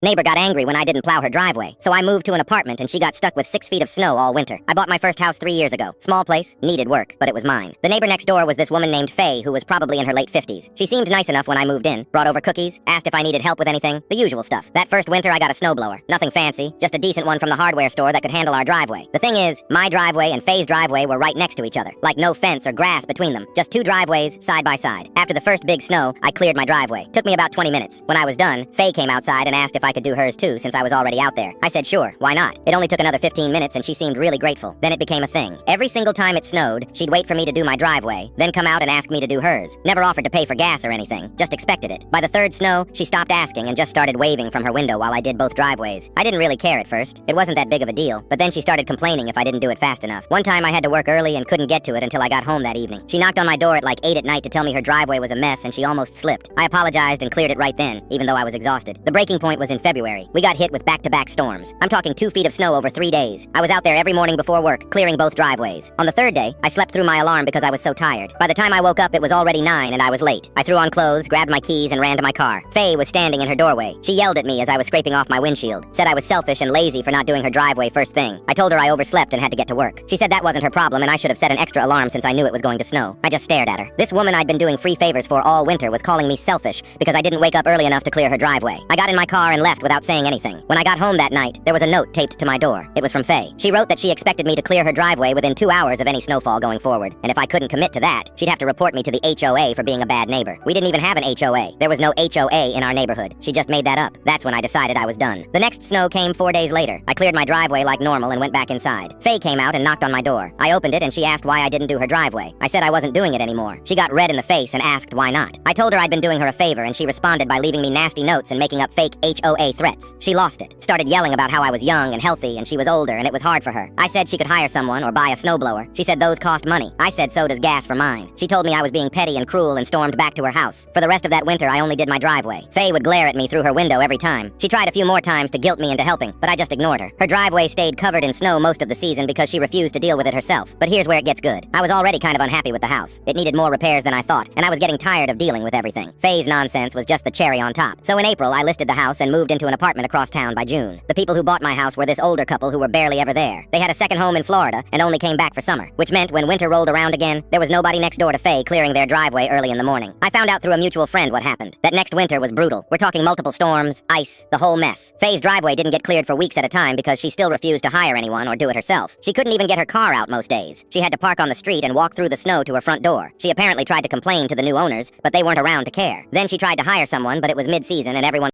Neighbor got angry when I didn't plow her driveway, so I moved to an apartment and she got stuck with 6 feet of snow all winter. I bought my first house 3 years ago. Small place, needed work, but it was mine. The neighbor next door was this woman named Faye, who was probably in her late 50s. She seemed nice enough when I moved in, brought over cookies, asked if I needed help with anything, the usual stuff. That first winter I got a snowblower. Nothing fancy, just a decent one from the hardware store that could handle our driveway. The thing is, my driveway and Faye's driveway were right next to each other, like no fence or grass between them, just 2 driveways side by side. After the first big snow, I cleared my driveway. Took me about 20 minutes. When I was done, Faye came outside and asked if I could do hers too, since I was already out there. I said sure, why not? It only took another 15 minutes and she seemed really grateful. Then it became a thing. Every single time it snowed, she'd wait for me to do my driveway, then come out and ask me to do hers. Never offered to pay for gas or anything, just expected it. By the 3rd snow, she stopped asking and just started waving from her window while I did both driveways. I didn't really care at first. It wasn't that big of a deal, but then she started complaining if I didn't do it fast enough. One time I had to work early and couldn't get to it until I got home that evening. She knocked on my door at like 8 at night to tell me her driveway was a mess and she almost slipped. I apologized and cleared it right then, even though I was exhausted. The breaking point was in February. We got hit with back-to-back storms. I'm talking 2 feet of snow over 3 days. I was out there every morning before work, clearing both driveways. On the 3rd day, I slept through my alarm because I was so tired. By the time I woke up, it was already 9 and I was late. I threw on clothes, grabbed my keys, and ran to my car. Faye was standing in her doorway. She yelled at me as I was scraping off my windshield, said I was selfish and lazy for not doing her driveway first thing. I told her I overslept and had to get to work. She said that wasn't her problem and I should have set an extra alarm since I knew it was going to snow. I just stared at her. This woman I'd been doing free favors for all winter was calling me selfish because I didn't wake up early enough to clear her driveway. I got in my car and left without saying anything. When I got home that night, there was a note taped to my door. It was from Faye. She wrote that she expected me to clear her driveway within 2 hours of any snowfall going forward, and if I couldn't commit to that, she'd have to report me to the HOA for being a bad neighbor. We didn't even have an HOA. There was no HOA in our neighborhood. She just made that up. That's when I decided I was done. The next snow came 4 days later. I cleared my driveway like normal and went back inside. Faye came out and knocked on my door. I opened it and she asked why I didn't do her driveway. I said I wasn't doing it anymore. She got red in the face and asked why not. I told her I'd been doing her a favor and she responded by leaving me nasty notes and making up fake HOA threats. She lost it. Started yelling about how I was young and healthy and she was older and it was hard for her. I said she could hire someone or buy a snowblower. She said those cost money. I said so does gas for mine. She told me I was being petty and cruel and stormed back to her house. For the rest of that winter, I only did my driveway. Faye would glare at me through her window every time. She tried a few more times to guilt me into helping, but I just ignored her. Her driveway stayed covered in snow most of the season because she refused to deal with it herself. But here's where it gets good. I was already kind of unhappy with the house. It needed more repairs than I thought, and I was getting tired of dealing with everything. Faye's nonsense was just the cherry on top. So in April, I listed the house and moved into an apartment across town by June. The people who bought my house were this older couple who were barely ever there. They had a second home in Florida and only came back for summer, which meant when winter rolled around again, there was nobody next door to Faye clearing their driveway early in the morning. I found out through a mutual friend what happened. That next winter was brutal. We're talking multiple storms, ice, the whole mess. Faye's driveway didn't get cleared for weeks at a time because she still refused to hire anyone or do it herself. She couldn't even get her car out most days. She had to park on the street and walk through the snow to her front door. She apparently tried to complain to the new owners, but they weren't around to care. Then she tried to hire someone, but it was mid-season and everyone